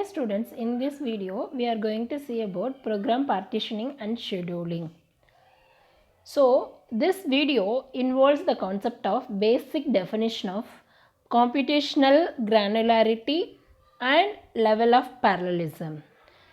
students, in this video we are going to see about program partitioning and scheduling. So this video involves the concept of basic definition of computational granularity and level of parallelism.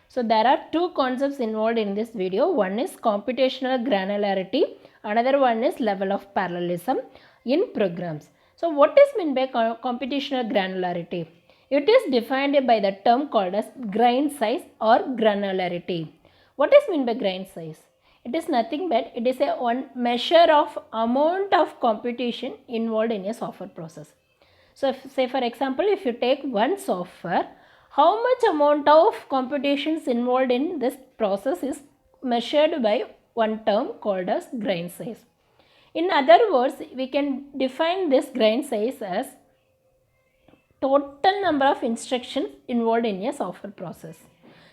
So there are two concepts involved in this video. One is computational granularity, another one is level of parallelism in programs. So what is meant by computational granularity? It is defined by the term called as grain size or granularity. What is meant by grain size? It is nothing but it is a one measure of amount of computation involved in a software process. So if, say for example, if you take one software, how much amount of computations involved in this process is measured by one term called as grain size. In other words, we can define this grain size as total number of instructions involved in a software process.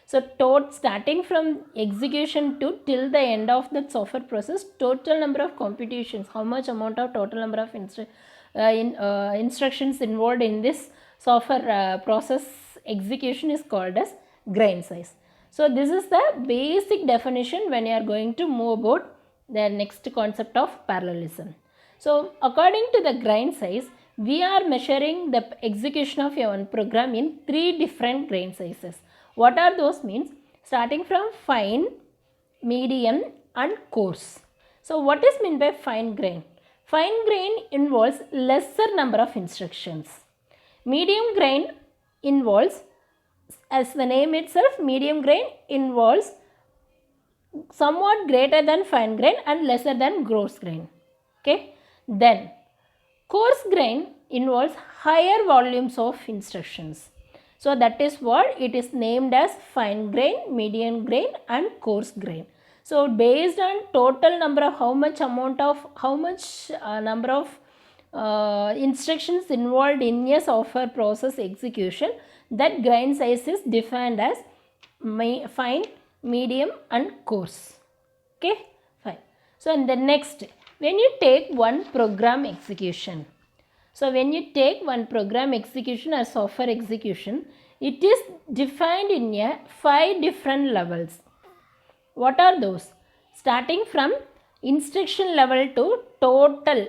So starting from execution to till the end of the software process, total number of computations, how much amount of total number of instructions involved in this software process execution is called as grain size. So this is the basic definition when you are going to move about the next concept of parallelism. So according to the grain size, we are measuring the execution of one program in three different grain sizes. What are those means? Starting from fine, medium and coarse. So what is meant by fine grain? Fine grain involves lesser number of instructions. Medium grain involves, as the name itself, medium grain involves somewhat greater than fine grain and lesser than coarse grain. Okay. Then coarse grain involves higher volumes of instructions. So that is what it is named as fine grain, medium grain and coarse grain. So based on total number of number of instructions involved in a software process execution, that grain size is defined as fine, medium and coarse. Okay, fine. So in the next, when you take one program execution, so when you take one program execution or software execution, it is defined in 5 different levels. What are those? Starting from instruction level to total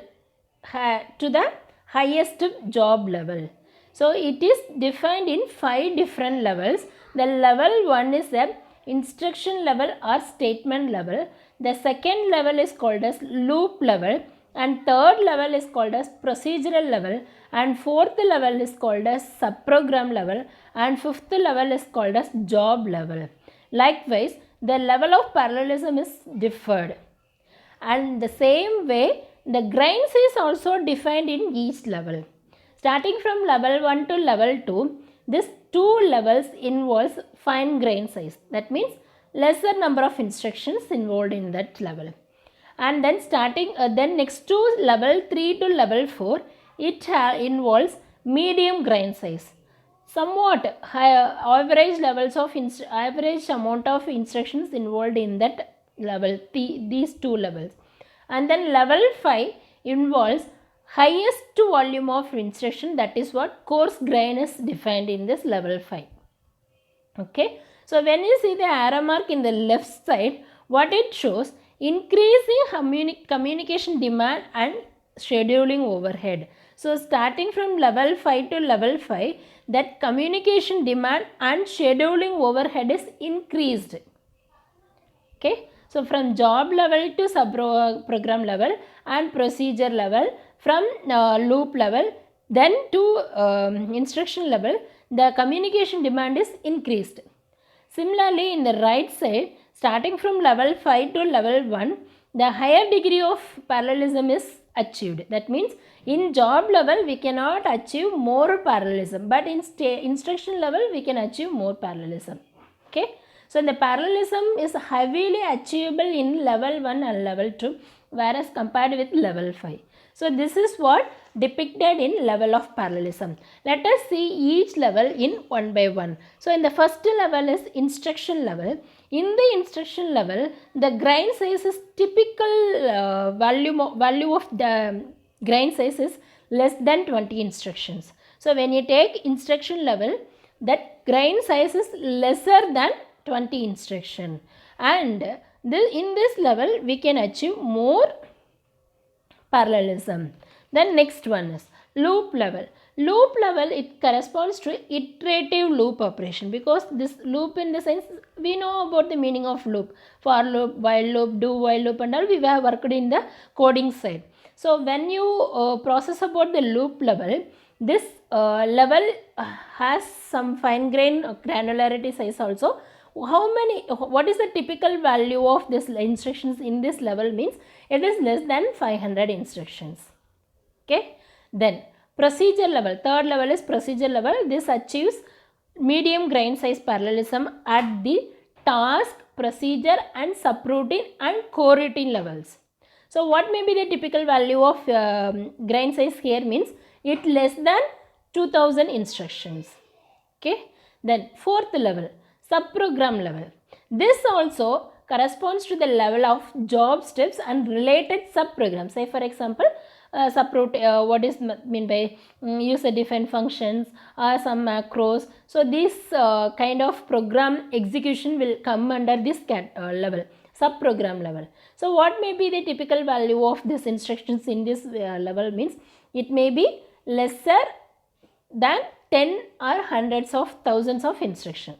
to the highest job level. So it is defined in 5 different levels. The level 1 is the instruction level or statement level. The second level is called as loop level, and third level is called as procedural level, and fourth level is called as subprogram level, and fifth level is called as job level. Likewise, the level of parallelism is differed, and the same way the grain size also defined in each level. Starting from level 1 to level 2, this 2 levels involves fine grain size. That means lesser number of instructions involved in that level. And then then next to level 3 to level 4, it involves medium grain size. Somewhat higher average levels of average amount of instructions involved in that level, these 2 levels. And then level 5 involves highest volume of instruction, that is what coarse grain is defined in this level 5. Okay. So when you see the arrow mark in the left side, what it shows? Increasing communication demand and scheduling overhead. So starting from level 5 to level 5, that communication demand and scheduling overhead is increased. Okay. So from job level to sub-program level and procedure level, from loop level, then to instruction level, the communication demand is increased. Similarly, in the right side, starting from level 5 to level 1, the higher degree of parallelism is achieved. That means in job level we cannot achieve more parallelism, but in instruction level we can achieve more parallelism. Okay. So the parallelism is heavily achievable in level 1 and level 2, whereas compared with level 5. So this is what depicted in level of parallelism. Let us see each level in one by one. So in the first level is instruction level. In the instruction level, the grain size is typical value of the grain size is less than 20 instructions. So when you take instruction level, that grain size is lesser than 20 instruction, and in this level we can achieve more parallelism. Then next one is loop level. Loop level, it corresponds to iterative loop operation, because this loop, in the sense, we know about the meaning of loop, for loop, while loop, do while loop, and all we have worked in the coding side. So when you process about the loop level, this level has some fine grain granularity size also. What is the typical value of this instructions in this level means it is less than 500 instructions. Okay. Then procedure level, third level is procedure level. This achieves medium grain size parallelism at the task, procedure and subroutine and coroutine levels. So what may be the typical value of grain size here means it less than 2000 instructions. Okay. Then fourth level, subprogram level. This also corresponds to the level of job steps and related subprograms. Say for example, what is mean by user defined functions or some macros. So this kind of program execution will come under this level, subprogram level. So what may be the typical value of these instructions in this level means it may be lesser than 10 or hundreds of thousands of instruction.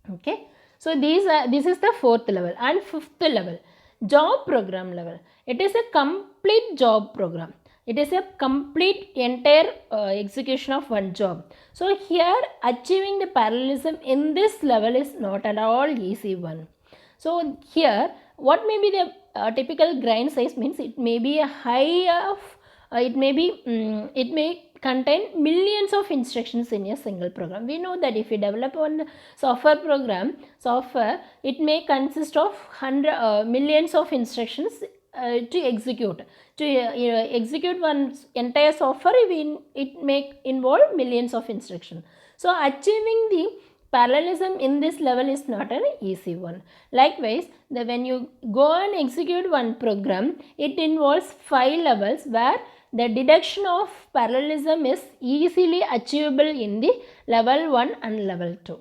Okay. So this is the fourth level. And fifth level, job program level. It is a complete job program. It is a complete entire execution of one job. So here achieving the parallelism in this level is not at all easy one. So here what may be the typical grain size means it may be a high of it may contain millions of instructions in a single program. We know that if you develop one software program, it may consist of millions of instructions to execute. To execute one entire software, it may involve millions of instructions. So achieving the parallelism in this level is not an easy one. Likewise, when you go and execute one program, it involves 5 levels where the deduction of parallelism is easily achievable in the level 1 and level 2.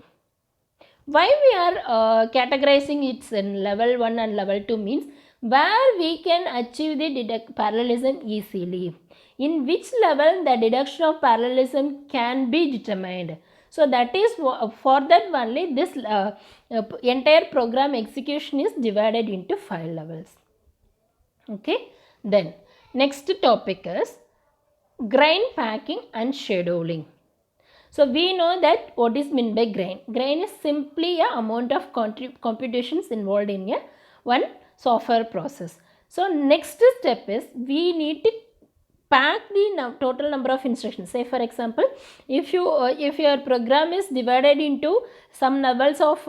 Why we are categorizing it in level 1 and level 2 means where we can achieve the parallelism easily. In which level the deduction of parallelism can be determined. So that is for that only this entire program execution is divided into 5 levels. Okay. Then next topic is grain packing and scheduling. So we know that what is meant by grain. Grain is simply a amount of computations involved in one software process. So next step is we need to pack the total number of instructions. Say for example, if your program is divided into some levels of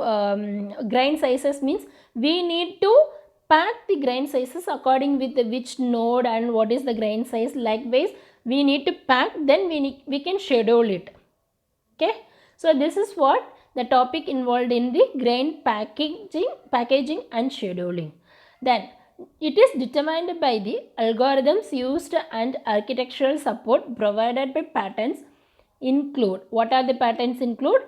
grain sizes means we need to pack the grain sizes according with which node and what is the grain size. Likewise, we need to pack, then we can schedule it. Okay. So this is what the topic involved in the grain packaging and scheduling. Then it is determined by the algorithms used and architectural support provided by patterns include. What are the patterns include?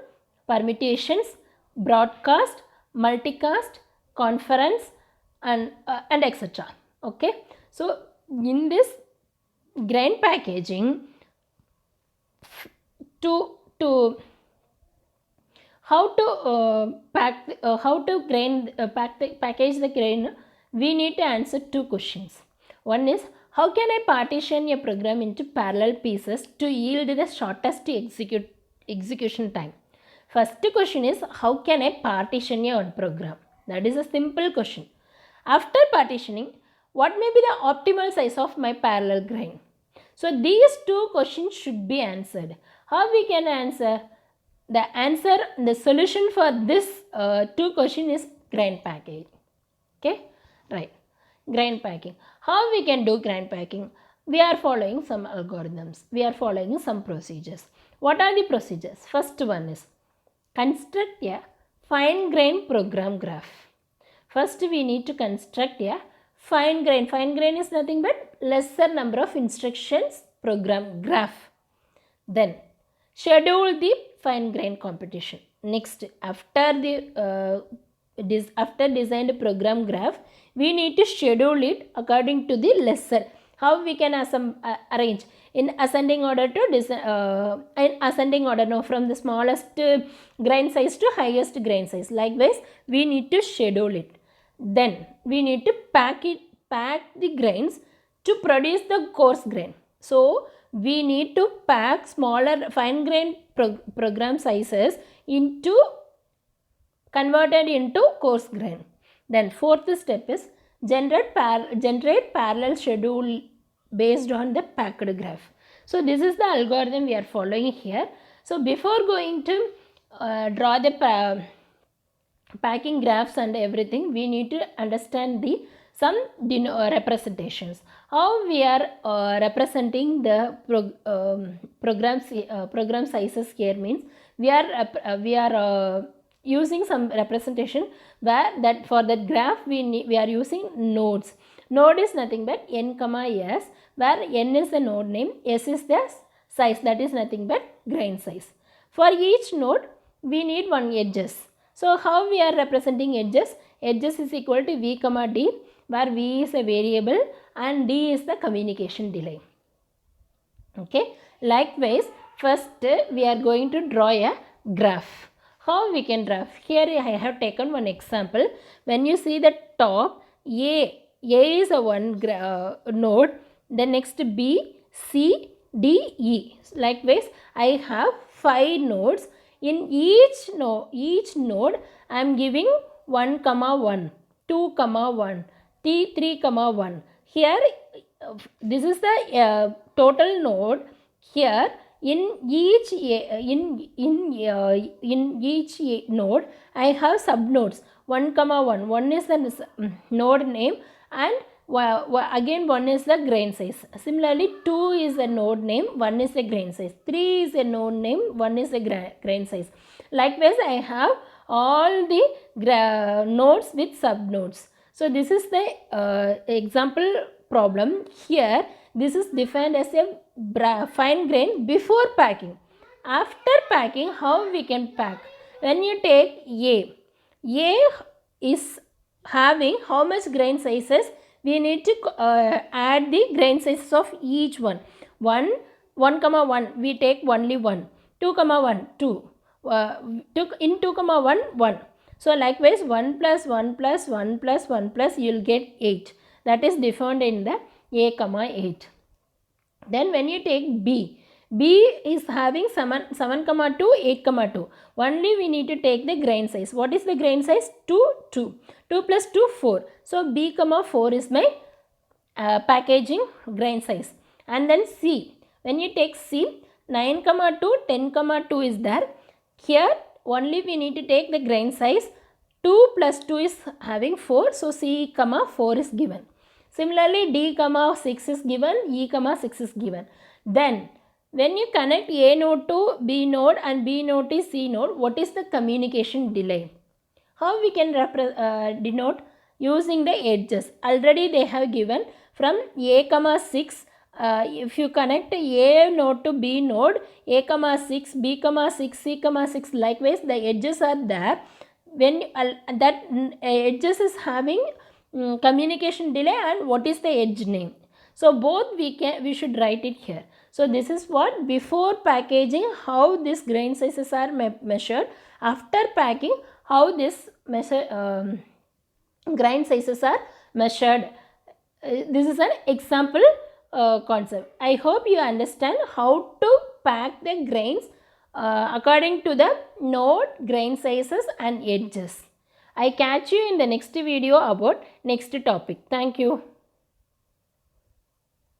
Permutations, broadcast, multicast, conference and etc. Okay. So in this grain packaging, how to package the grain, we need to answer 2 questions. One is, how can I partition a program into parallel pieces to yield the shortest execution time? First question is, how can I partition a one program? That is a simple question. After partitioning, what may be the optimal size of my parallel grain? So these 2 questions should be answered. How we can answer? The solution for this 2 question is grain packing. Okay. Right. Grain packing. How we can do grain packing? We are following some algorithms. We are following some procedures. What are the procedures? First one is construct a fine grain program graph. First we need to construct a fine grain. Fine grain is nothing but lesser number of instructions program graph. Then schedule the fine grain competition. Next, after the after designed program graph, we need to schedule it according to the lesser. How we can arrange in ascending order to in ascending order, no, from the smallest grain size to highest grain size. Likewise, we need to schedule it. Then we need to pack the grains to produce the coarse grain. So we need to pack smaller fine grain program sizes into converted into coarse grain. Then fourth step is generate parallel schedule based on the packed graph. So this is the algorithm we are following here. So before going to draw the packing graphs and everything, we need to understand the some representations. How we are representing the program sizes here means we are using some representation where that for that graph we are using nodes. Node is nothing but n comma s, where n is the node name, s is the size, that is nothing but grain size. For each node we need one edges. So how we are representing edges? Edges is equal to v comma d, where v is a variable and d is the communication delay. Okay. Likewise, first we are going to draw a graph. How we can graph? Here I have taken one example. When you see the top, A is a one node, then next B, C, D, E. Likewise, I have 5 nodes. In each node, I am giving 1 comma 1, 2 comma 1, 3 comma 1. Here, this is the total node. Here, in each node, I have subnodes 1 comma 1. One is the node name, and again one is the grain size. Similarly, 2 is the node name, 1 is the grain size. 3 is a node name, 1 is the grain size. Likewise, I have all the nodes with subnodes. So this is the example problem. Here, this is defined as a fine grain before packing. After packing, how we can pack? When you take A is having how much grain sizes? We need to add the grain sizes of each one. 1 comma 1, we take only 1. 2 comma 1, 2. In 2 comma 1, 1. So likewise, 1 plus 1 plus 1 plus 1 plus, you will get 8. That is defined in the A comma 8. Then when you take B is having 7 comma 2, 8 comma 2. Only we need to take the grain size. What is the grain size? 2, 2. 2 plus 2, 4. So B comma 4 is my packaging grain size. And then C. When you take C, 9 comma 2, 10 comma 2 is there. Here only we need to take the grain size. 2 plus 2 is having 4. So C comma 4 is given. Similarly, D comma 6 is given, E comma 6 is given. Then, when you connect A node to B node and B node to C node, what is the communication delay? How we can denote? Using the edges. Already they have given from A comma 6. If you connect A node to B node, A comma 6, B comma 6, C comma 6, likewise the edges are there. When that edges is having communication delay and what is the edge name. So both we should write it here. So this is what before packaging, how these grain sizes are measured. After packing, how this grain sizes are measured. This is an example concept. I hope you understand how to pack the grains according to the node, grain sizes and edges. I catch you in the next video about next topic. Thank you.